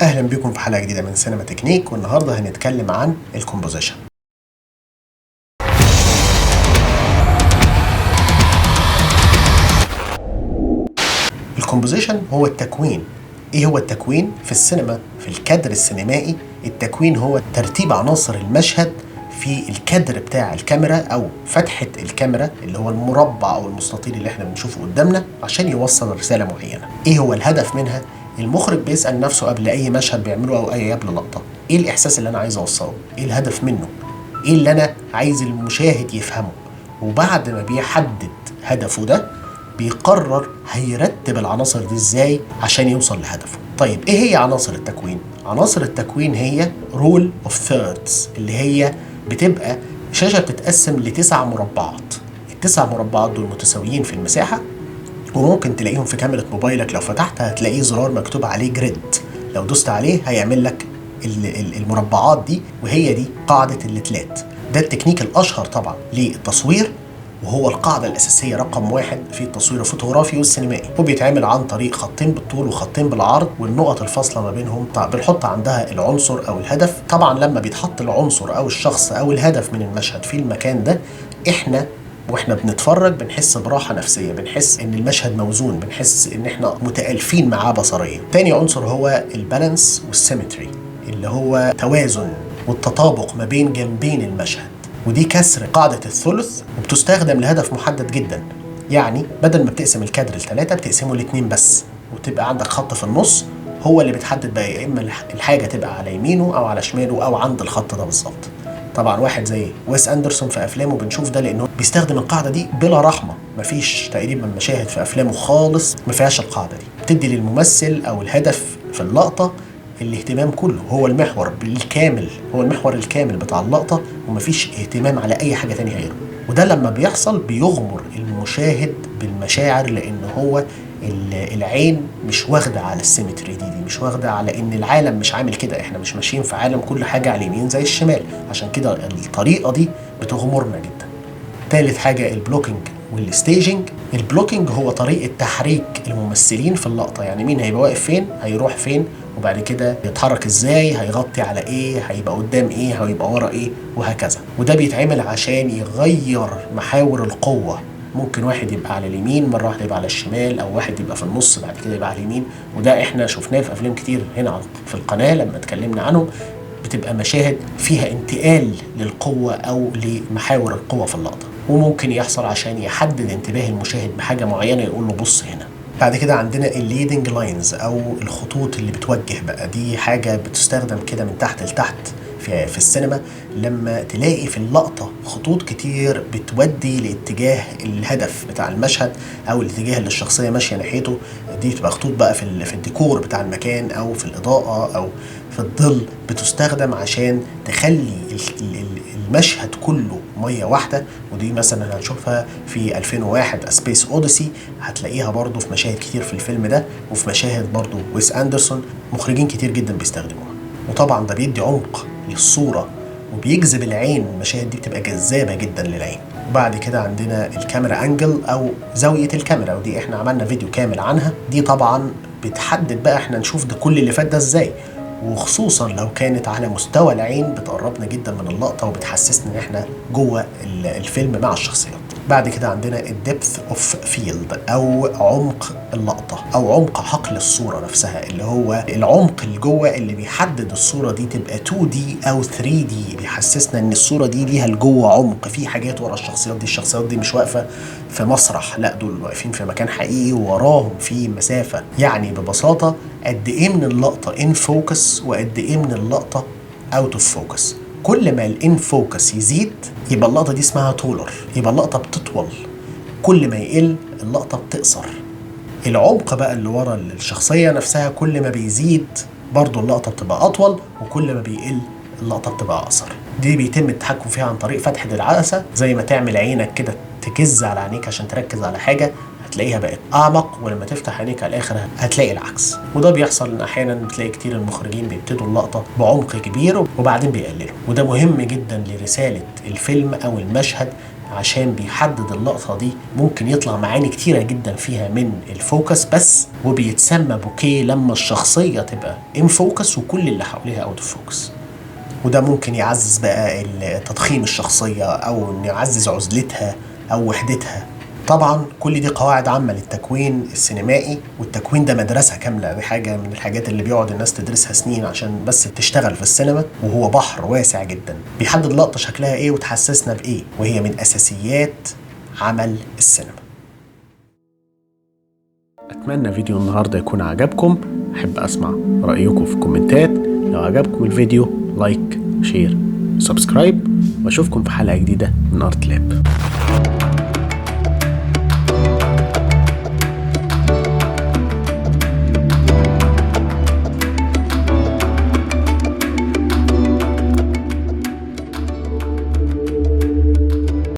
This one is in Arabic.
اهلا بكم في حلقه جديده من سينما تكنيك، والنهارده هنتكلم عن الكومبوزيشن. الكومبوزيشن هو التكوين. ايه هو التكوين في السينما؟ في الكادر السينمائي التكوين هو ترتيب عناصر المشهد في الكادر بتاع الكاميرا او فتحه الكاميرا اللي هو المربع او المستطيل اللي احنا بنشوفه قدامنا عشان يوصل رساله معينه. ايه هو الهدف منها؟ المخرج بيسأل نفسه قبل أي مشهد بيعمله أو أي قبل لقطة، إيه الإحساس اللي أنا عايز أوصله؟ إيه الهدف منه؟ إيه اللي أنا عايز المشاهد يفهمه؟ وبعد ما بيحدد هدفه ده بيقرر هيرتب العناصر دي إزاي عشان يوصل لهدفه. طيب إيه هي عناصر التكوين؟ عناصر التكوين هي رول أوف ثيردز، اللي هي بتبقى شاشة بتتقسم ل9 مربعات. ال9 مربعات دول متساويين في المساحة، وممكن تلاقيهم في كاميرا موبايلك. لو فتحت هتلاقيه زرار مكتوب عليه جريد، لو دوست عليه هيعمل لك المربعات دي، وهي دي قاعدة التلات. ده التكنيك الأشهر طبعا للتصوير، وهو القاعدة الأساسية رقم 1 في التصوير الفوتوغرافي والسينمائي. وبيتعمل عن طريق خطين بالطول وخطين بالعرض، والنقط الفاصلة ما بينهم بنحط عندها العنصر أو الهدف. طبعا لما بيتحط العنصر أو الشخص أو الهدف من المشهد في المكان ده، واحنا بنتفرج بنحس براحة نفسية، بنحس ان المشهد موزون، بنحس ان احنا متألفين معاه بصريا. تاني عنصر هو البالانس والسيمتري، اللي هو توازن والتطابق ما بين جنبين المشهد، ودي كسر قاعدة الثلث وبتستخدم لهدف محدد جدا. يعني بدل ما بتقسم الكادر ل3 بتقسمه ل2 بس، وتبقى عندك خط في النص هو اللي بتحدد بقى يا اما الحاجة تبقى على يمينه او على شماله او عند الخط ده بالظبط. طبعا واحد زي ويس أندرسون في افلامه بنشوف ده، لانه بيستخدم القاعده دي بلا رحمه. مفيش تقريبا مشاهد في افلامه خالص ما فيهاش القاعده دي. بتدي للممثل او الهدف في اللقطه الاهتمام كله، هو المحور بالكامل، هو المحور الكامل بتاع اللقطه، ومفيش اهتمام على اي حاجه تانية غيره. وده لما بيحصل بيغمر المشاهد بالمشاعر، لان هو العين مش واخده على السيمتري دي مش واخده على ان العالم مش عامل كده. احنا مش ماشيين في عالم كل حاجه على اليمين زي الشمال، عشان كده الطريقه دي بتغمرنا جدا. ثالث حاجه البلوكينج والستيجنج. البلوكينج هو طريقه تحريك الممثلين في اللقطه، يعني مين هيبقى واقف فين، هيروح فين، وبعد كده يتحرك ازاي، هيغطي على ايه، هيبقى قدام ايه، هيبقى ورا ايه، وهكذا. وده بيتعمل عشان يغير محاور القوه. ممكن واحد يبقى على اليمين مرة واحدة يبقى على الشمال، أو واحد يبقى في النص بعد كده يبقى على اليمين. وده احنا شفناه في أفلام كتير هنا في القناة لما اتكلمنا عنهم. بتبقى مشاهد فيها انتقال للقوة أو لمحاور القوة في اللقطة، وممكن يحصل عشان يحدد انتباه المشاهد بحاجة معينة، يقول له بص هنا. بعد كده عندنا الليدنج لاينز أو الخطوط اللي بتوجه بقى. دي حاجة بتستخدم كده من تحت لتحت في السينما. لما تلاقي في اللقطة خطوط كتير بتودي لاتجاه الهدف بتاع المشهد أو الاتجاه اللي الشخصية ماشية ناحيته، دي بتبقى خطوط بقى في الديكور بتاع المكان أو في الإضاءة أو في الظل، بتستخدم عشان تخلي المشهد كله مية واحدة. ودي مثلا هنشوفها في 2001 A Space Odyssey، هتلاقيها برضو في مشاهد كتير في الفيلم ده، وفي مشاهد برضو ويس أندرسون. مخرجين كتير جدا بيستخدموها، وطبعا ده بيدي عمق للصورة وبيجذب العين. المشاهد دي بتبقى جذابة جدا للعين. وبعد كده عندنا الكاميرا انجل او زاوية الكاميرا، ودي احنا عملنا فيديو كامل عنها. دي طبعا بتحدد بقى احنا نشوف ده كل اللي فات ده ازاي، وخصوصا لو كانت على مستوى العين بتقربنا جدا من اللقطة وبتحسسنا ان احنا جوه الفيلم مع الشخصيات. بعد كده عندنا الدبث اوف فيلد او عمق اللقطة او عمق حقل الصورة نفسها، اللي هو العمق اللي جوه اللي بيحدد الصورة دي تبقى 2D او 3D. بيحسسنا ان الصورة دي ليها لجوه عمق، في حاجات ورا الشخصيات دي. الشخصيات دي مش واقفة في مسرح، لا دول واقفين في مكان حقيقي ووراهم في مسافة. يعني ببساطة قد ايه من اللقطة ان فوكس وقد ايه من اللقطة اوت اوف فوكس. كل ما الان فوكس يزيد يبقى اللقطة دي اسمها تولر، يبقى اللقطة بتطول. كل ما يقل اللقطة بتقصر. العمق بقى اللي ورا الشخصية نفسها كل ما بيزيد برضو اللقطة بتبقى أطول، وكل ما بيقل اللقطة بتبقى أقصر. دي بيتم التحكم فيها عن طريق فتحة العدسة، زي ما تعمل عينك كده تكز على عينيك عشان تركز على حاجة، هتلاقيها بقت أعمق، ولما تفتح عينيك على الآخر هتلاقي العكس. وده بيحصل إن أحيانا بتلاقي كتير المخرجين بيبتدوا اللقطة بعمق كبير وبعدين بيقللوا، وده مهم جدا لرسالة الفيلم أو المشهد عشان بيحدد اللقطة دي ممكن يطلع معاني كتيرة جدا فيها من الفوكس بس، وبيتسمى بوكيه لما الشخصية تبقى ان فوكس وكل اللي حواليها اوت اوف فوكس. وده ممكن يعزز بقى تضخيم الشخصية او إن يعزز عزلتها او وحدتها. طبعا كل دي قواعد عامة للتكوين السينمائي، والتكوين ده مدرسة كاملة، دي حاجة من الحاجات اللي بيقعد الناس تدرسها سنين عشان بس تشتغل في السينما، وهو بحر واسع جدا بيحدد لقطة شكلها ايه وتحسسنا بايه، وهي من اساسيات عمل السينما. اتمنى فيديو النهاردة يكون عجبكم، احب اسمع رأيكم في الكومنتات. لو عجبكم الفيديو لايك شير سبسكرايب، واشوفكم في حلقة جديدة من ارت لاب.